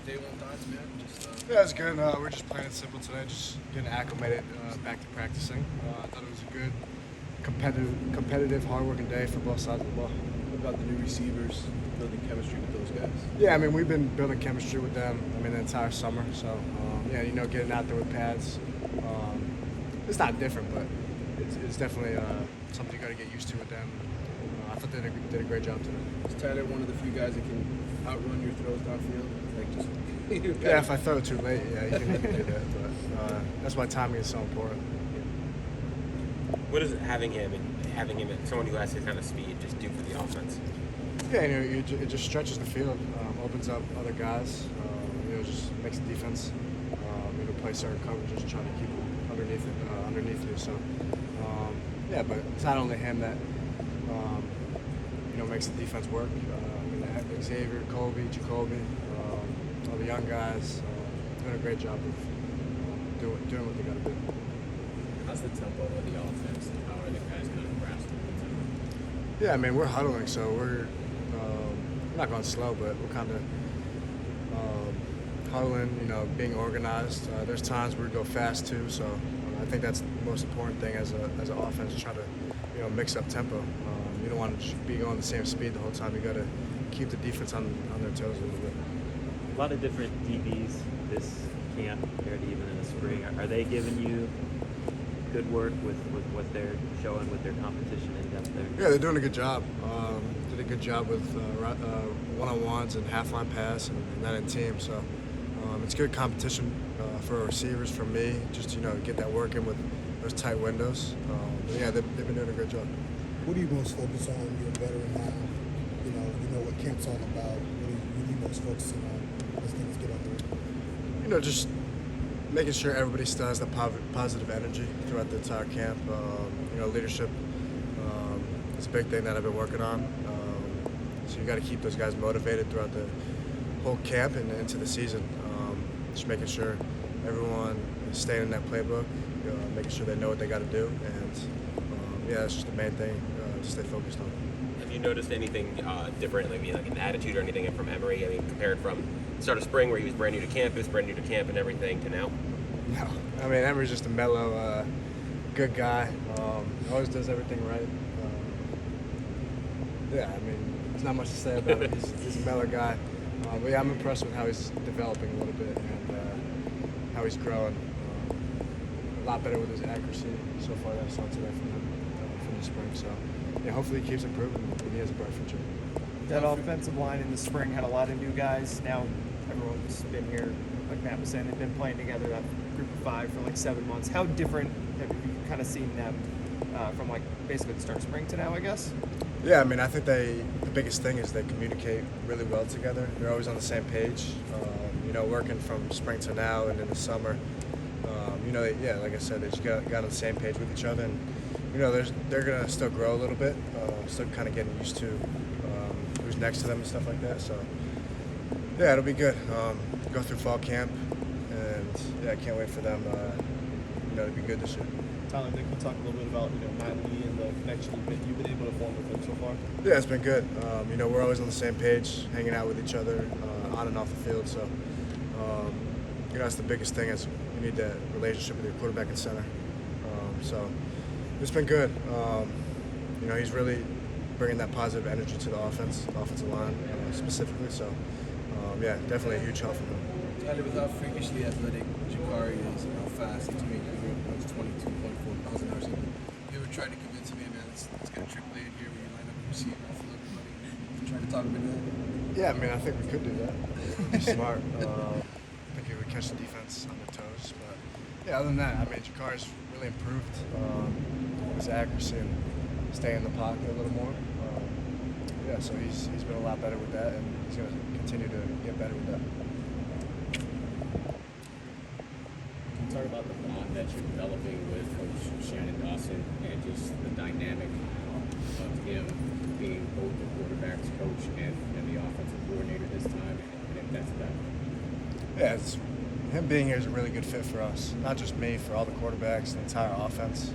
day one thoughts, man? Yeah, it's good. We're just playing it simple today, just getting acclimated back to practicing. I thought it was a good, competitive, hard-working day for both sides of the ball. What about the new receivers, building chemistry with those guys? Yeah, I mean, we've been building chemistry with them, the entire summer. So, yeah, getting out there with pads, it's not different, but it's definitely something you got to get used to with them. I thought they did a great job today. Is Tyler one of the few guys that can outrun your throws downfield? Like just yeah, if I throw it too late, yeah, he can do that. But that's why timing is so important. What does having him and someone who has his kind of speed just do for the offense? Yeah, it just stretches the field, opens up other guys. Just makes the defense, play certain coverages, trying to keep them underneath you. So, yeah, but it's not only him that makes the defense work. Xavier, Colby, Jacoby, all the young guys doing a great job of doing what they got to do. How's the tempo of the offense, and how are the guys kind of grasping the tempo? Yeah, I mean, we're huddling, so we're not going slow, but we're kind of huddling, being organized. There's times where we go fast too, so I think that's the most important thing as an offense, try to mix up tempo. You don't want to be going the same speed the whole time. You got to keep the defense on their toes a little bit. A lot of different DBs this camp compared to even in the spring. Are they giving you good work with what they're showing with their competition in depth there? Yeah, they're doing a good job. Did a good job with one-on-ones and half-line pass and that in team. So it's good competition for receivers, for me, just to get that work in with those tight windows. But yeah, they've been doing a good job. What are you most focused on? You're a veteran now. You know what camp's all about. What are you most focusing on as things get underway? Just making sure everybody still has the positive energy throughout the entire camp. Leadership is a big thing that I've been working on. So you got to keep those guys motivated throughout the whole camp and into the season. Just making sure everyone is staying in that playbook, making sure they know what they got to do, and yeah, that's just the main thing to stay focused on. Have you noticed anything different, maybe like an attitude or anything from Emery? I mean, compared from the start of spring where he was brand new to campus, brand new to camp and everything, to now? No, I mean, Emery's just a mellow, good guy. Always does everything right. Yeah, I mean, there's not much to say about it. He's a mellow guy. But yeah, I'm impressed with how he's developing a little bit and how he's growing. A lot better with his accuracy so far that I saw today from the spring. So yeah, hopefully he keeps improving and he has a bright future. That offensive line in the spring had a lot of new guys. Now everyone's been here, like Matt was saying, they've been playing together, that group of 5 for like 7 months. How different have you kind of seen them from like basically the start of spring to now, I guess? Yeah, I mean, I think the biggest thing is they communicate really well together. They're always on the same page. Working from spring to now and in the summer. Like I said, they just got on the same page with each other, and they're gonna still grow a little bit, still kind of getting used to who's next to them and stuff like that. So yeah, it'll be good. Go through fall camp, and yeah, I can't wait for them to be good this year. Tyler, Nick, you talk a little bit about Matt Lee and the connection you've been able to form with him so far. Yeah, it's been good. We're always on the same page, hanging out with each other on and off the field. So that's the biggest thing, is you need that relationship with your quarterback and center. So it's been good. He's really bringing that positive energy to the offensive line specifically. So yeah, definitely a huge help for him. Tyler, with how freakishly athletic Jakari is and how fast he can make the runs 22.4 miles an hour. So you ever tried to convince me, man, let's get a triple A in here where you line up a receiver and fill everybody? Trying to talk him into that? Yeah, I mean, I think we could do that. Be smart. I think he would catch the defense on their toes. But yeah, other than that, I mean, Jakari's really improved his accuracy and staying in the pocket a little more. Yeah, so he's been a lot better with that, and he's going to continue to get better with that. Talk about the bond that you're developing with Coach Shannon Dawson and just the dynamic of him being both the quarterback's coach and the offensive coordinator this time, and if that's that. Yeah, him being here is a really good fit for us. Not just me, for all the quarterbacks, the entire offense.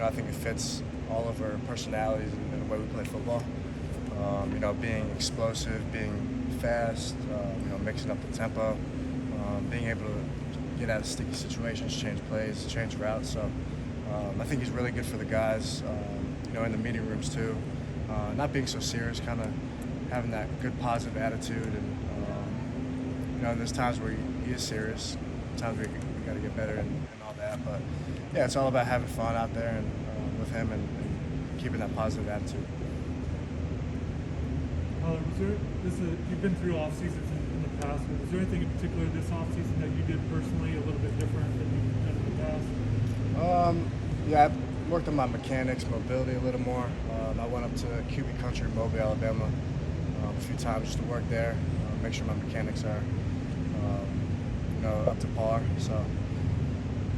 I think it fits all of our personalities and the way we play football. Being explosive, being fast, mixing up the tempo, being able to get out of sticky situations, change plays, change routes. So I think he's really good for the guys, in the meeting rooms too. Not being so serious, kind of having that good positive attitude. And, there's times where he is serious, times where we got to get better and all that. But, yeah, it's all about having fun out there and with him and keeping that positive attitude. You've been through off seasons in the past. Was there anything in particular this off season that you did personally a little bit different than you've done in the past? Yeah, I worked on my mechanics, mobility a little more. I went up to QB Country in Mobile, Alabama, a few times just to work there, make sure my mechanics are, up to par. So,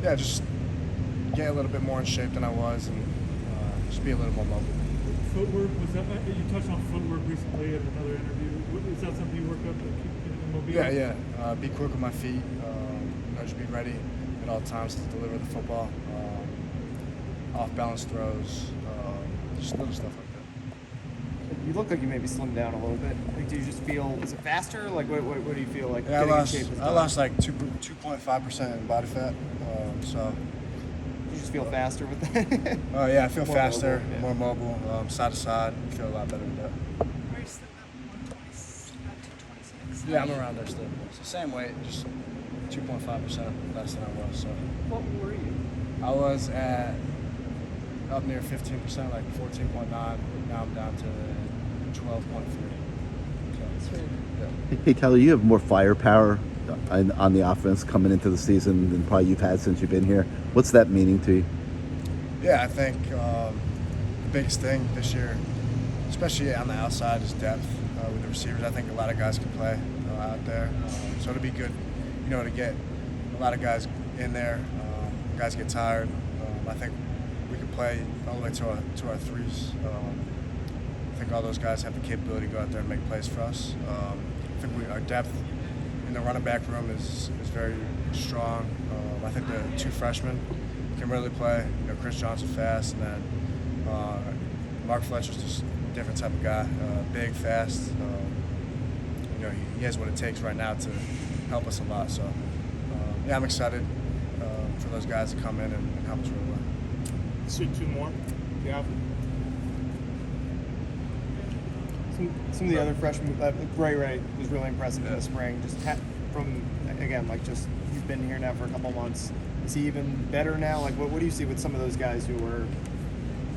yeah, just get a little bit more in shape than I was and just be a little more mobile. Footwork, was that, you touched on footwork recently in another interview. Is that something you work up in mobility? Yeah. Be quick with my feet. Just be ready at all times to deliver the football. Off balance throws, just little stuff like that. You look like you maybe slimmed down a little bit. Like, do you just feel, is it faster? Like, what do you feel like? Yeah, getting in shape is I done? lost like 2.5% in body fat. So. You just feel faster with that? Oh yeah, I feel More faster, mobile, yeah. more mobile, side to side. I feel a lot better with that. Are you still at 126? Yeah, I'm around there still. It's the same weight, just 2.5% less than I was. So What were you? I was at up near 15%, like 14.9. Now I'm down to 12.3. So, yeah. Hey, Tyler, you have more firepower on the offense coming into the season than probably you've had since you've been here. What's that meaning to you? Yeah, I think the biggest thing this year, especially on the outside, is depth with the receivers. I think a lot of guys can play out there, so it'll be good, to get a lot of guys in there. Guys get tired. I think we can play all the way to our threes. I think all those guys have the capability to go out there and make plays for us. I think our depth in the running back room is very strong. I think the two freshmen can really play. Chris Johnson fast, and then Mark Fletcher's just a different type of guy. Big, fast. He has what it takes right now to help us a lot. So, yeah, I'm excited for those guys to come in and help us really well. Shoot two more. Yeah. Some of the other freshmen, Ray was really impressive in the spring. Just from, again, like just you've been here now for a couple months. Is he even better now? Like, what do you see with some of those guys who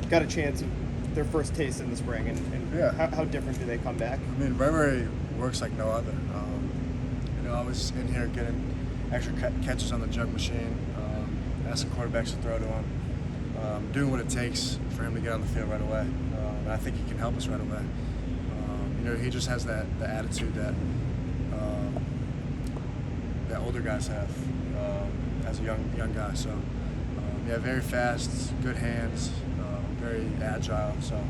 got a chance of their first taste in the spring, and Yeah. how different do they come back? I mean, Ray works like no other. I was in here getting extra catches on the jug machine, asking quarterbacks to throw to him, doing what it takes for him to get on the field right away. And I think he can help us right away. He just has the attitude that older guys have as a young guy. So, yeah, very fast, good hands, very agile. So,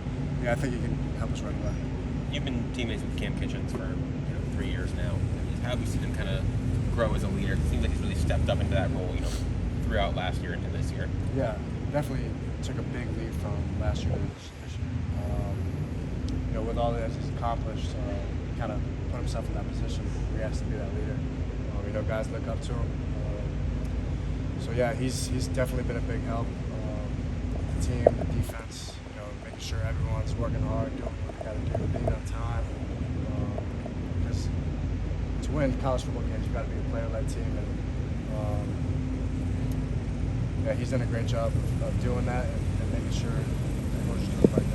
yeah, I think he can help us right away. You've been teammates with Cam Kitchens for 3 years now. How have you seen him kind of grow as a leader? It seems like he's really stepped up into that role, throughout last year into this year. Yeah, definitely took a big leap from last year to this year. With all that he's accomplished, he kind of put himself in that position where he has to be that leader. Guys look up to him. So yeah, he's definitely been a big help. The team, the defense, making sure everyone's working hard, doing what they got to do, being on time. Because to win college football games, you got to be a player-led team, and yeah, he's done a great job of doing that and making sure everyone's doing the right